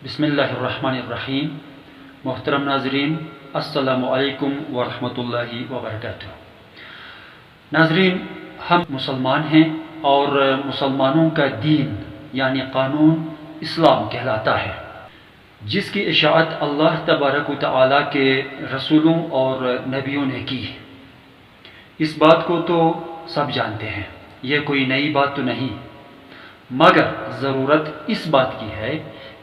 بسم اللہ الرحمن الرحیم۔ محترم ناظرین، السلام علیکم ورحمۃ اللہ وبرکاتہ۔ ناظرین، ہم مسلمان ہیں اور مسلمانوں کا دین یعنی قانون اسلام کہلاتا ہے، جس کی اشاعت اللہ تبارک و تعالیٰ کے رسولوں اور نبیوں نے کی ہے۔ اس بات کو تو سب جانتے ہیں، یہ کوئی نئی بات تو نہیں، مگر ضرورت اس بات کی ہے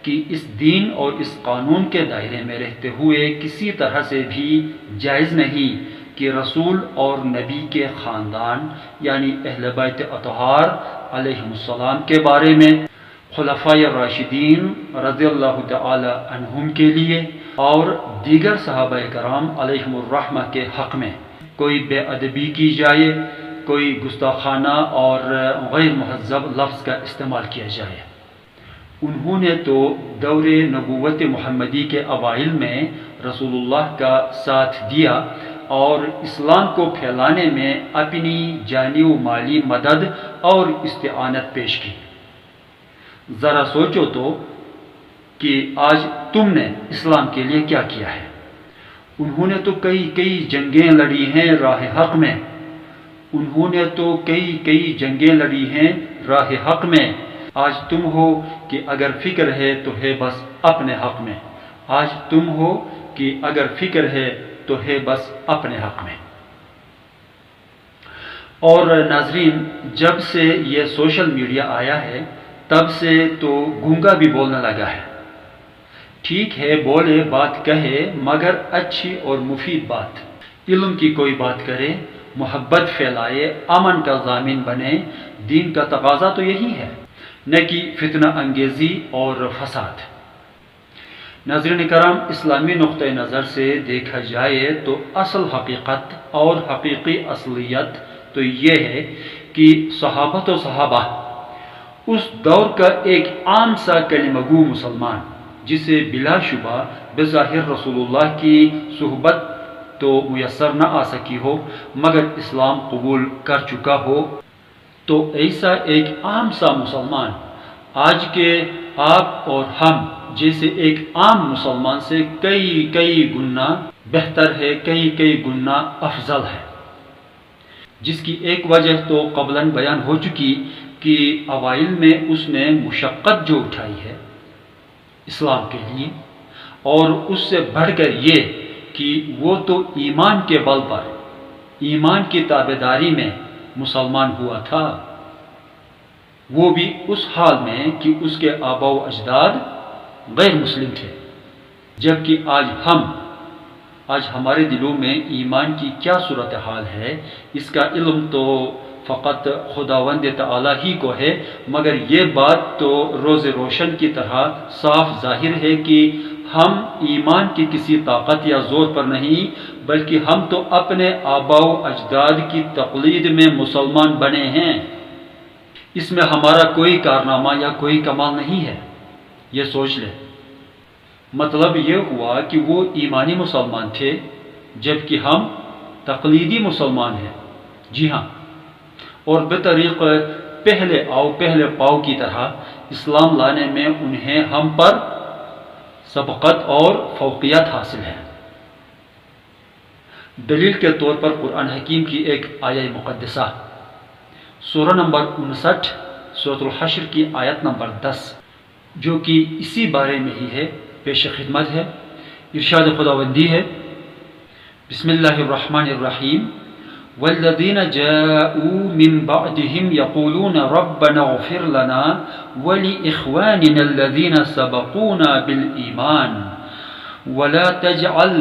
کہ اس دین اور اس قانون کے دائرے میں رہتے ہوئے کسی طرح سے بھی جائز نہیں کہ رسول اور نبی کے خاندان یعنی اہل بیت اطہار علیہم السلام کے بارے میں، خلفائے راشدین رضی اللہ تعالی عنہم کے لیے اور دیگر صحابہ کرام علیہم الرحمہ کے حق میں کوئی بے ادبی کی جائے، کوئی گستاخانہ اور غیر مہذب لفظ کا استعمال کیا جائے۔ انہوں نے تو دور نبوت محمدی کے اوائل میں رسول اللہ کا ساتھ دیا اور اسلام کو پھیلانے میں اپنی جانی و مالی مدد اور استعانت پیش کی۔ ذرا سوچو تو کہ آج تم نے اسلام کے لیے کیا کیا ہے۔ انہوں نے تو کئی جنگیں لڑی ہیں راہ حق میں، انہوں نے تو کئی جنگیں لڑی ہیں راہ حق میں۔ آج تم ہو کہ اگر فکر ہے تو ہے بس اپنے حق میں، آج تم ہو کہ اگر فکر ہے تو ہے بس اپنے حق میں۔ اور ناظرین، جب سے یہ سوشل میڈیا آیا ہے تب سے تو گونگا بھی بولنے لگا ہے۔ ٹھیک ہے، بولے بات کہے مگر اچھی اور مفید بات، علم کی کوئی بات کرے، محبت پھیلائے، امن کا ضامن بنے۔ دین کا تقاضا تو یہی ہے، نہ کہ فتنہ انگیزی اور فساد۔ ناظرین کرام، اسلامی نقطۂ نظر سے دیکھا جائے تو اصل حقیقت اور حقیقی اصلیت تو یہ ہے کہ صحابت و صحابہ اس دور کا ایک عام سا کلمہ گو مسلمان، جسے بلا شبہ بظاہر رسول اللہ کی صحبت تو میسر نہ آ سکی ہو مگر اسلام قبول کر چکا ہو، تو ایسا ایک عام سا مسلمان آج کے آپ اور ہم جیسے ایک عام مسلمان سے کئی گنا بہتر ہے، کئی گنا افضل ہے، جس کی ایک وجہ تو قبلاً بیان ہو چکی کہ اوائل میں اس نے مشقت جو اٹھائی ہے اسلام کے لیے، اور اس سے بڑھ کر یہ کہ وہ تو ایمان کے بل پر، ایمان کی تابعداری میں مسلمان ہوا تھا، وہ بھی اس حال میں کہ اس کے آباء و اجداد غیر مسلم تھے۔ جبکہ آج ہمارے دلوں میں ایمان کی کیا صورتحال ہے اس کا علم تو فقط خداوند تعالی ہی کو ہے، مگر یہ بات تو روز روشن کی طرح صاف ظاہر ہے کہ ہم ایمان کی کسی طاقت یا زور پر نہیں، بلکہ ہم تو اپنے آباء و اجداد کی تقلید میں مسلمان بنے ہیں۔ اس میں ہمارا کوئی کارنامہ یا کوئی کمال نہیں ہے، یہ سوچ لیں۔ مطلب یہ ہوا کہ وہ ایمانی مسلمان تھے جبکہ ہم تقلیدی مسلمان ہیں۔ جی ہاں، اور بطریق پہلے آؤ پہلے پاؤ کی طرح اسلام لانے میں انہیں ہم پر سبقت اور فوقیت حاصل ہے۔ دلیل کے طور پر قرآن حکیم کی ایک آیہ مقدسہ، سورہ نمبر 59 سورۃ الحشر کی آیت نمبر 10، جو کہ اسی بارے میں ہی ہے، پیش خدمت ہے۔ ارشاد خداوندی ہے، بسم اللہ الرحمن الرحیم، والذین جاءوا من بعدهم يقولون ربنا اغفر لنا ولإخواننا الذين سبقونا بالإيمان ولا تجعل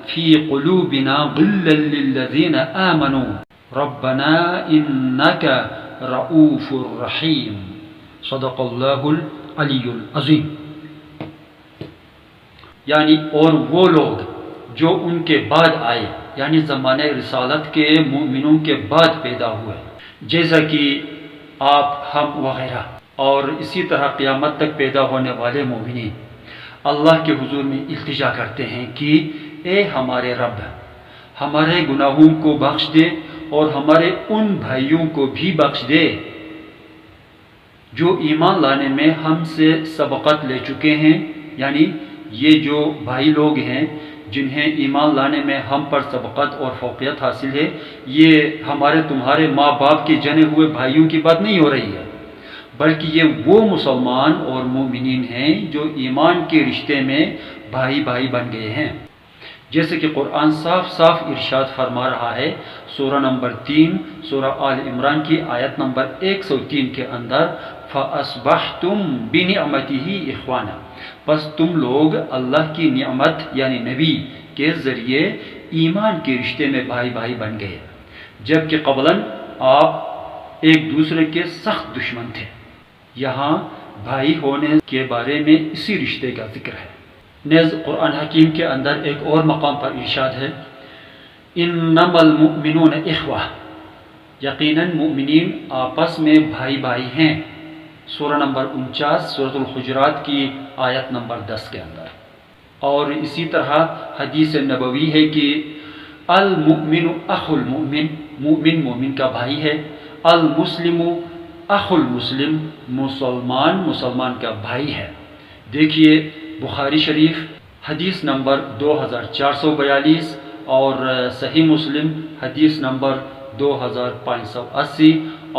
في قلوبنا غلا للذين آمنوا ربنا إنك رؤوف رحیم۔ صدق اللہ العلی العظیم۔ یعنی اور وہ لوگ جو ان کے بعد آئے، یعنی زمانہ رسالت کے مومنوں کے بعد پیدا ہوئے، جیسا کہ آپ، ہم وغیرہ، اور اسی طرح قیامت تک پیدا ہونے والے مومنین اللہ کے حضور میں التجا کرتے ہیں کہ اے ہمارے رب، ہمارے گناہوں کو بخش دے اور ہمارے ان بھائیوں کو بھی بخش دے جو ایمان لانے میں ہم سے سبقت لے چکے ہیں یعنی یہ جو بھائی لوگ ہیں جنہیں ایمان لانے میں ہم پر سبقت اور فوقیت حاصل ہے، یہ ہمارے تمہارے ماں باپ کے جنے ہوئے بھائیوں کی بات نہیں ہو رہی ہے، بلکہ یہ وہ مسلمان اور مومنین ہیں جو ایمان کے رشتے میں بھائی بھائی بن گئے ہیں، جیسے کہ قرآن صاف صاف ارشاد فرما رہا ہے سورہ نمبر 3 سورہ آل عمران کی آیت نمبر 103 کے اندر، فَأَصْبَحْتُمْ بِنِعْمَتِهِ إِخْوَانًا، پس تم لوگ اللہ کی نعمت یعنی نبی کے ذریعے ایمان کے رشتے میں بھائی بھائی بن گئے، جبکہ قبلاً آپ ایک دوسرے کے سخت دشمن تھے۔ یہاں بھائی ہونے کے بارے میں اسی رشتے کا ذکر ہے۔ نیز قرآن حکیم کے اندر ایک اور مقام پر ارشاد ہے، انما المؤمنون اخوہ، یقیناً مومنین آپس میں بھائی بھائی ہیں، سورہ نمبر 49 سورۃ الحجرات کی آیت نمبر 10 کے اندر۔ اور اسی طرح حدیث نبوی ہے کہ المؤمن اخو المؤمن، مومن مومن کا بھائی ہے، المسلم اخو المسلم، مسلمان مسلمان کا بھائی ہے۔ دیکھیے بخاری شریف حدیث نمبر 2442 اور صحیح مسلم حدیث نمبر 2580،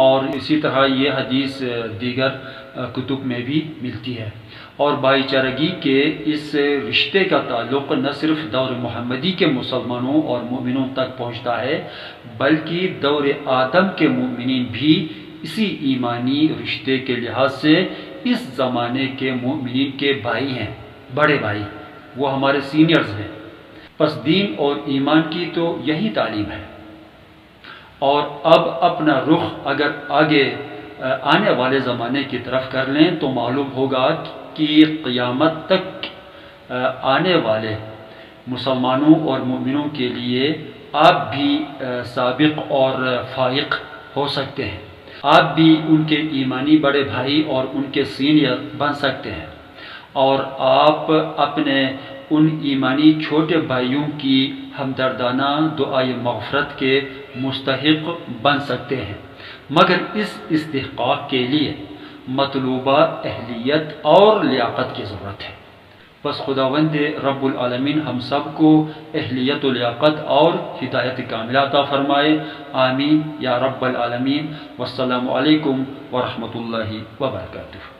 اور اسی طرح یہ حدیث دیگر کتب میں بھی ملتی ہے۔ اور بھائی چارگی کے اس رشتے کا تعلق نہ صرف دور محمدی کے مسلمانوں اور مومنوں تک پہنچتا ہے، بلکہ دور آدم کے مومنین بھی اسی ایمانی رشتے کے لحاظ سے اس زمانے کے مومنین کے بھائی ہیں، بڑے بھائی، وہ ہمارے سینئرز ہیں۔ پس دین اور ایمان کی تو یہی تعلیم ہے۔ اور اب اپنا رخ اگر آگے آنے والے زمانے کی طرف کر لیں تو معلوم ہوگا کہ قیامت تک آنے والے مسلمانوں اور مومنوں کے لیے آپ بھی سابق اور فائق ہو سکتے ہیں، آپ بھی ان کے ایمانی بڑے بھائی اور ان کے سینئر بن سکتے ہیں، اور آپ اپنے ان ایمانی چھوٹے بھائیوں کی ہمدردانہ دعائے مغفرت کے مستحق بن سکتے ہیں، مگر اس استحقاق کے لیے مطلوبہ اہلیت اور لیاقت کی ضرورت ہے۔ بس خداوند رب العالمین ہم سب کو اہلیت و لیاقت اور ہدایت کاملہ عطا فرمائے، آمین یا رب العالمین۔ والسلام علیکم ورحمۃ اللہ وبرکاتہ۔